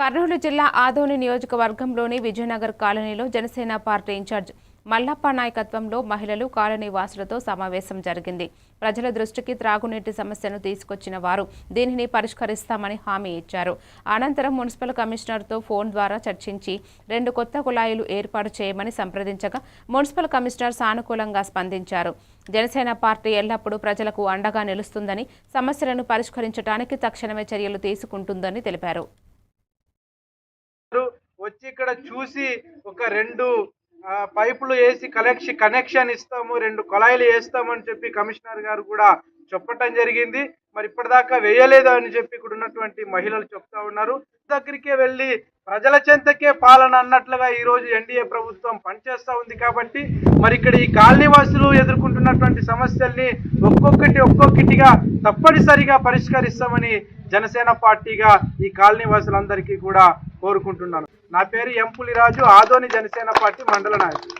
కర్నూలు జిల్లా ఆదోని నియోజకవర్గంలోని విజయనగర్ కాలనీలో జనసేన పార్టీ ఇన్ఛార్జ్ మల్లప్ప నాయకత్వంలో మహిళలు కాలనీ వాసులతో సమావేశం జరిగింది. ప్రజల దృష్టికి త్రాగునీటి సమస్యను తీసుకొచ్చిన వారు దీనిని పరిష్కరిస్తామని హామీ ఇచ్చారు. అనంతరం మున్సిపల్ కమిషనర్తో ఫోన్ ద్వారా చర్చించి 2 కొత్త కుళాయిలు ఏర్పాటు చేయమని సంప్రదించగా మున్సిపల్ కమిషనర్ సానుకూలంగా స్పందించారు. జనసేన పార్టీ ఎల్లప్పుడూ ప్రజలకు అండగా నిలుస్తుందని, సమస్యలను పరిష్కరించడానికి తక్షణమే చర్యలు తీసుకుంటుందని తెలిపారు. వచ్చి ఇక్కడ చూసి ఒక 2 పైపులు వేసి కనెక్షన్ ఇస్తాము, 2 కొలాయిలు వేస్తామని చెప్పి కమిషనర్ గారు కూడా చెప్పటం జరిగింది. మరి ఇప్పటిదాకా వేయలేదు అని చెప్పి ఇక్కడ ఉన్నటువంటి మహిళలు చెప్తా ఉన్నారు. దగ్గరికే వెళ్ళి ప్రజల చెంతకే పాలన అన్నట్లుగా ఈ రోజు ఎన్డీఏ ప్రభుత్వం పనిచేస్తూ ఉంది. కాబట్టి మరి ఇక్కడ ఈ కాలనీవాసులు ఎదుర్కొంటున్నటువంటి సమస్యల్ని ఒక్కొక్కటిగా తప్పనిసరిగా పరిష్కరిస్తామని జనసేన పార్టీగా ఈ కాలనీవాసులందరికీ కూడా కోరుకుంటున్నాను. నా పేరు ఎం పులిరాజు, ఆదోని జనసేన పార్టీ మండల నాయకుడు.